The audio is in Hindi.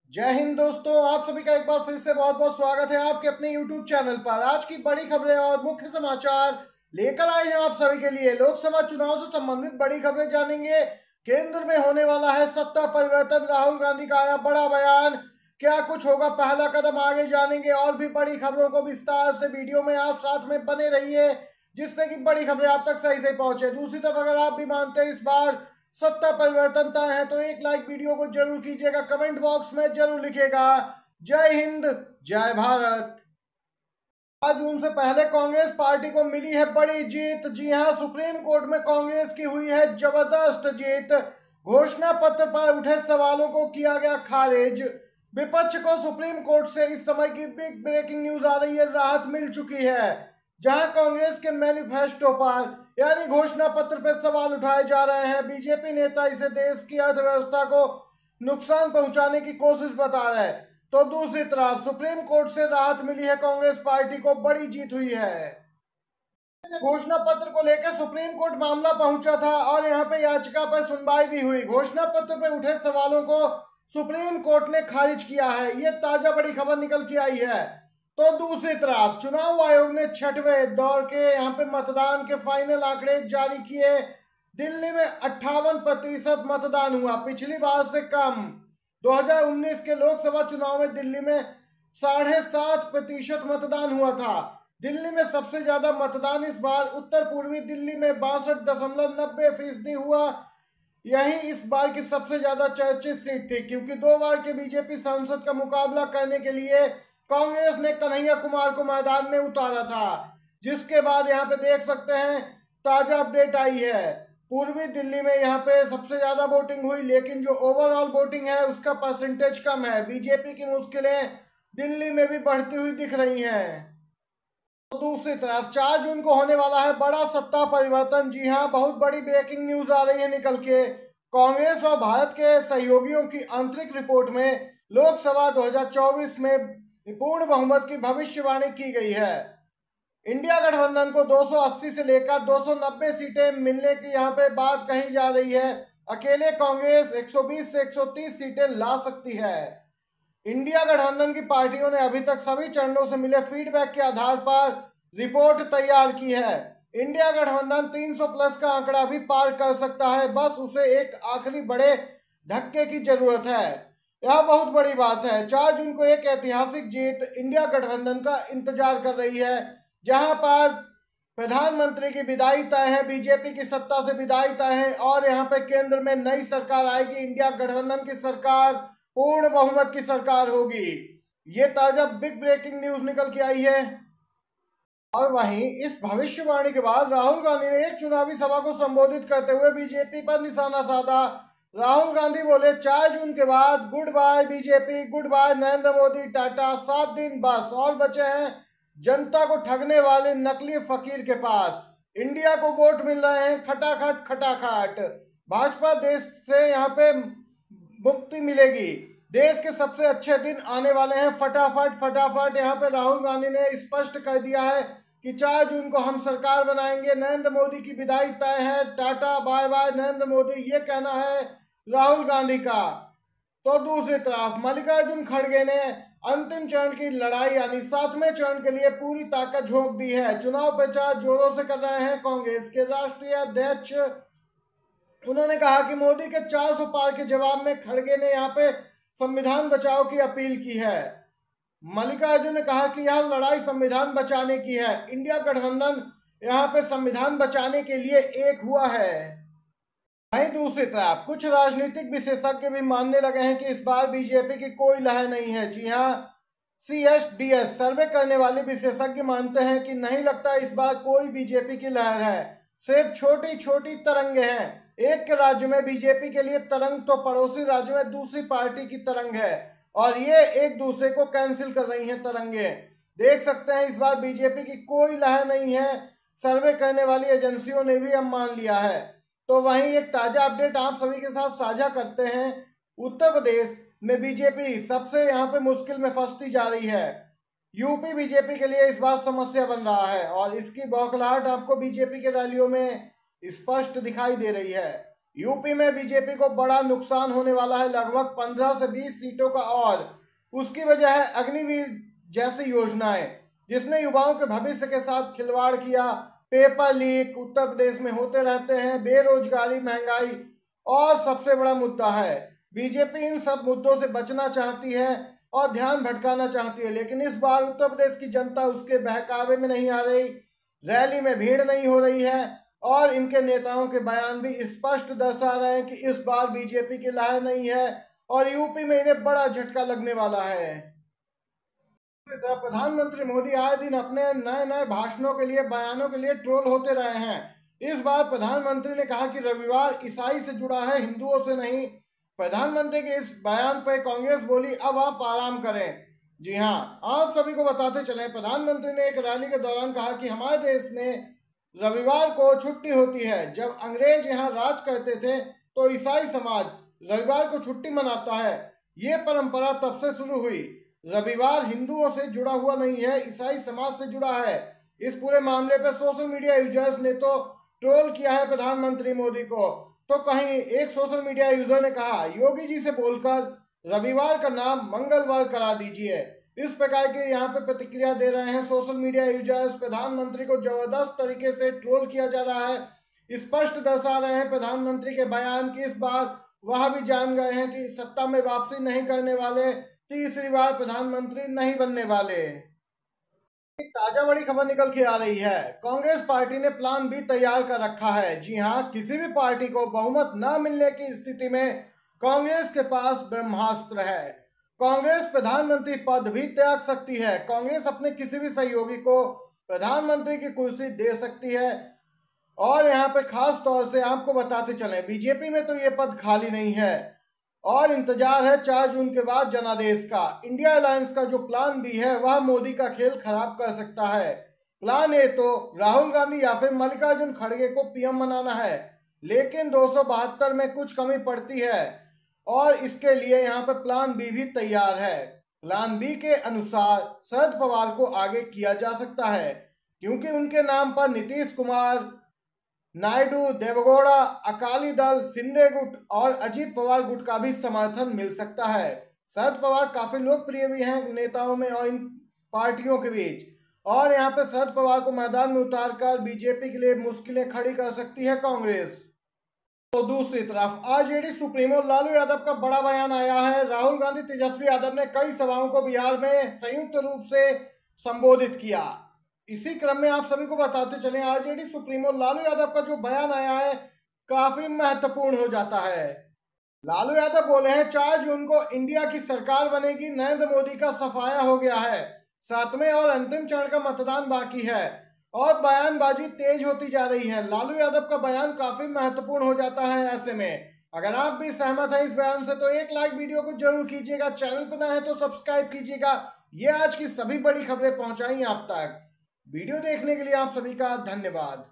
जय हिंद दोस्तों, आप सभी का एक बार फिर से बहुत बहुत स्वागत है आपके अपने YouTube चैनल पर। आज की बड़ी खबरें और मुख्य समाचार लेकर आए हैं आप सभी के लिए। लोकसभा चुनाव से संबंधित बड़ी खबरें जानेंगे। केंद्र में होने वाला है सत्ता परिवर्तन, राहुल गांधी का आया बड़ा बयान। क्या कुछ होगा पहला कदम, आगे जानेंगे। और भी बड़ी खबरों को विस्तार से वीडियो में आप साथ में बने रहिए, जिससे कि बड़ी खबरें आप तक सही से पहुंचे। दूसरी तरफ अगर आप भी मानते हैं इस बार सत्ता परिवर्तन तय है तो एक लाइक वीडियो को जरूर कीजिएगा, कमेंट बॉक्स में जरूर लिखिएगा जय हिंद जय भारत। 5 जून से पहले कांग्रेस पार्टी को मिली है बड़ी जीत। जी हां, सुप्रीम कोर्ट में कांग्रेस की हुई है जबरदस्त जीत। घोषणा पत्र पर उठे सवालों को किया गया खारिज। विपक्ष को सुप्रीम कोर्ट से इस समय की बिग ब्रेकिंग न्यूज आ रही है, राहत मिल चुकी है। जहां कांग्रेस के मैनिफेस्टो पर यानी घोषणा पत्र पर सवाल उठाए जा रहे हैं। बीजेपी नेता इसे देश की अर्थव्यवस्था को नुकसान पहुंचाने की कोशिश बता रहे हैं, तो दूसरी तरफ सुप्रीम कोर्ट से राहत मिली है, कांग्रेस पार्टी को बड़ी जीत हुई है। घोषणा पत्र को लेकर सुप्रीम कोर्ट मामला पहुंचा था और यहां पे याचिका पर सुनवाई भी हुई। घोषणा पत्र पर उठे सवालों को सुप्रीम कोर्ट ने खारिज किया है, ये ताजा बड़ी खबर निकल के आई है। तो दूसरी तरफ चुनाव आयोग ने 6वें दौर के यहाँ पे मतदान के फाइनल आंकड़े जारी किए। दिल्ली में 58% मतदान हुआ, पिछली बार से कम। 2019 के लोकसभा चुनाव में दिल्ली में 7.5% मतदान हुआ था। दिल्ली में सबसे ज्यादा मतदान इस बार उत्तर पूर्वी दिल्ली में 62.90% हुआ। यही इस बार की सबसे ज्यादा चर्चित सीट थी, क्योंकि 2 बार के बीजेपी सांसद का मुकाबला करने के लिए कांग्रेस ने कन्हैया कुमार को मैदान में उतारा था। जिसके बाद यहाँ पे देख सकते हैं ताजा अपडेट आई है। पूर्वी दिल्ली में यहाँ पे सबसे ज्यादा वोटिंग हुई, लेकिन जो ओवरऑल वोटिंग है उसका परसेंटेज कम है। बीजेपी की मुश्किलें दिल्ली में भी बढ़ती हुई दिख रही हैं। तो दूसरी तरफ 4 जून को होने वाला है बड़ा सत्ता परिवर्तन। जी हाँ, बहुत बड़ी ब्रेकिंग न्यूज आ रही है निकल के। कांग्रेस और भारत के सहयोगियों की आंतरिक रिपोर्ट में लोकसभा 2024 में पूर्ण बहुमत की भविष्यवाणी की गई है। इंडिया गठबंधन को 280 से लेकर 290 सीटें मिलने की यहाँ पे बात कही जा रही है। अकेले कांग्रेस 120 से 130 सीटें ला सकती है। इंडिया गठबंधन की पार्टियों ने अभी तक सभी चरणों से मिले फीडबैक के आधार पर रिपोर्ट तैयार की है। इंडिया गठबंधन 300 प्लस का आंकड़ा भी पार कर सकता है, बस उसे एक आखिरी बड़े धक्के की जरूरत है। यह बहुत बड़ी बात है। 4 जून को एक ऐतिहासिक जीत इंडिया गठबंधन का इंतजार कर रही है, जहां पर प्रधानमंत्री की विदाई तय है, बीजेपी की सत्ता से विदाई तय है और यहां पे केंद्र में नई सरकार आएगी। इंडिया गठबंधन की सरकार पूर्ण बहुमत की सरकार होगी। ये ताजा बिग ब्रेकिंग न्यूज निकल के आई है। और वहीं इस भविष्यवाणी के बाद राहुल गांधी ने एक चुनावी सभा को संबोधित करते हुए बीजेपी पर निशाना साधा। राहुल गांधी बोले 4 जून के बाद goodbye BJP, goodbye Narendra Modi, tata. 7 दिन बस और बचे हैं जनता को ठगने वाले नकली फकीर के पास। इंडिया को वोट मिल रहे हैं खटाखट खटाखट। भाजपा देश से यहाँ पे मुक्ति मिलेगी, देश के सबसे अच्छे दिन आने वाले हैं फटाफट फटाफट। यहाँ पे राहुल गांधी ने स्पष्ट कर दिया है कि 4 जून को हम सरकार बनाएंगे, नरेंद्र मोदी की विदाई तय है, tata bye bye Narendra Modi, ये कहना है राहुल गांधी का। तो दूसरी तरफ मल्लिकार्जुन खड़गे ने अंतिम चरण की लड़ाई यानी 7वें चरण के लिए पूरी ताकत झोंक दी है। चुनाव प्रचार जोरों से कर रहे हैं कांग्रेस के राष्ट्रीय अध्यक्ष। उन्होंने कहा कि मोदी के 400 पार के जवाब में खड़गे ने यहाँ पे संविधान बचाओ की अपील की है। मल्लिकार्जुन ने कहा कि यह लड़ाई संविधान बचाने की है। इंडिया गठबंधन यहाँ पे संविधान बचाने के लिए एक हुआ है। वहीं दूसरी तरफ कुछ राजनीतिक विशेषज्ञ भी मानने लगे हैं कि इस बार बीजेपी की कोई लहर नहीं है। जी हाँ, CSDS सर्वे करने वाले विशेषज्ञ मानते हैं कि नहीं लगता इस बार कोई बीजेपी की लहर है, सिर्फ छोटी छोटी तरंगे हैं। एक के राज्य में बीजेपी के लिए तरंग तो पड़ोसी राज्य में दूसरी पार्टी की तरंग है, और ये एक दूसरे को कैंसिल कर रही हैं तरंगे। देख सकते हैं इस बार बीजेपी की कोई लहर नहीं है, सर्वे करने वाली एजेंसियों ने भी अब मान लिया है। तो वहीं एक ताजा अपडेट आप सभी के साथ साझा करते हैं। उत्तर प्रदेश में बीजेपी सबसे यहाँ पे मुश्किल में फंसती जा रही है। यूपी बीजेपी के लिए इस बार समस्या बन रहा है और इसकी बौखलाहट आपको बीजेपी के रैलियों में स्पष्ट दिखाई दे रही है। यूपी में बीजेपी को बड़ा नुकसान होने वाला है, लगभग 15 से 20 सीटों का, और उसकी वजह है अग्निवीर जैसी योजनाएं जिसने युवाओं के भविष्य के साथ खिलवाड़ किया। पेपर लीक उत्तर प्रदेश में होते रहते हैं, बेरोजगारी, महंगाई, और सबसे बड़ा मुद्दा है बीजेपी इन सब मुद्दों से बचना चाहती है और ध्यान भटकाना चाहती है, लेकिन इस बार उत्तर प्रदेश की जनता उसके बहकावे में नहीं आ रही, रैली में भीड़ नहीं हो रही है, और इनके नेताओं के बयान भी स्पष्ट दर्शा रहे हैं कि इस बार बीजेपी की लहर नहीं है और यूपी में इन्हें बड़ा झटका लगने वाला है। प्रधानमंत्री मोदी आए दिन अपने नए नए भाषणों के लिए, बयानों के लिए ट्रोल होते रहे हैं। इस बार प्रधानमंत्री ने कहा कि रविवार ईसाई से जुड़ा है, हिंदुओं से नहीं। प्रधानमंत्री के इस बयान पर कांग्रेस बोली अब आप आराम करें। जी हाँ, आप सभी को बताते चले, प्रधानमंत्री ने एक रैली के दौरान कहा कि हमारे देश में रविवार को छुट्टी होती है। जब अंग्रेज यहाँ राज करते थे तो ईसाई समाज रविवार को छुट्टी मनाता है। ये परंपरा तब से शुरू हुई। रविवार हिंदुओं से जुड़ा हुआ नहीं है, ईसाई समाज से जुड़ा है। इस पूरे मामले पर सोशल मीडिया यूजर्स ने तो ट्रोल किया है प्रधानमंत्री मोदी को। तो कहीं एक सोशल मीडिया यूजर ने कहा, योगी जी से बोलकर रविवार का नाम मंगलवार करा दीजिए। इस प्रकार के यहाँ पे प्रतिक्रिया दे रहे हैं सोशल मीडिया यूजर्स। प्रधानमंत्री को जबरदस्त तरीके से ट्रोल किया जा रहा है। स्पष्ट दर्शा रहे हैं प्रधानमंत्री के बयान की इस बार वह भी जान गए हैं कि सत्ता में वापसी नहीं करने वाले, तीसरी बार प्रधानमंत्री नहीं बनने वाले। ताजा बड़ी खबर निकल के आ रही है, कांग्रेस पार्टी ने प्लान बी तैयार कर रखा है। जी हां, किसी भी पार्टी को बहुमत न मिलने की स्थिति में कांग्रेस के पास ब्रह्मास्त्र है। कांग्रेस प्रधानमंत्री पद भी त्याग सकती है। कांग्रेस अपने किसी भी सहयोगी को प्रधानमंत्री की कुर्सी दे सकती है। और यहाँ पे खास तौर से आपको बताते चले, बीजेपी में तो ये पद खाली नहीं है और इंतजार है 4 जून के बाद जनादेश का। इंडिया अलायंस का जो प्लान बी है वह मोदी का खेल खराब कर सकता है। प्लान ए तो राहुल गांधी या फिर मल्लिकार्जुन खड़गे को पीएम बनाना है, लेकिन 272 में कुछ कमी पड़ती है और इसके लिए यहाँ पे प्लान बी भी तैयार है। प्लान बी के अनुसार शरद पवार को आगे किया जा सकता है, क्योंकि उनके नाम पर नीतीश कुमार, नायडू, देवगौड़ा, अकाली दल, शिंदे गुट और अजीत पवार गुट का भी समर्थन मिल सकता है। शरद पवार काफी लोकप्रिय भी हैं नेताओं में और इन पार्टियों के बीच, और यहाँ पे शरद पवार को मैदान में उतारकर बीजेपी के लिए मुश्किलें खड़ी कर सकती है कांग्रेस। तो दूसरी तरफ आरजेडी सुप्रीमो लालू यादव का बड़ा बयान आया है। राहुल गांधी, तेजस्वी यादव ने कई सभाओं को बिहार में संयुक्त रूप से संबोधित किया। इसी क्रम में आप सभी को बताते चले, आरजेडी सुप्रीमो लालू यादव का जो बयान आया है काफी महत्वपूर्ण हो जाता है। लालू यादव बोले हैं 4 जून को इंडिया की सरकार बनेगी, नरेंद्र मोदी का सफाया हो गया है, 7वें और अंतिम चरण का मतदान बाकी है और बयानबाजी तेज होती जा रही है। लालू यादव का बयान काफी महत्वपूर्ण हो जाता है। ऐसे में अगर आप भी सहमत हैं इस बयान से तो एक लाइक वीडियो को जरूर कीजिएगा, चैनल पर नए हैं तो सब्सक्राइब कीजिएगा। ये आज की सभी बड़ी खबरें पहुंचाई आप तक। वीडियो देखने के लिए आप सभी का धन्यवाद।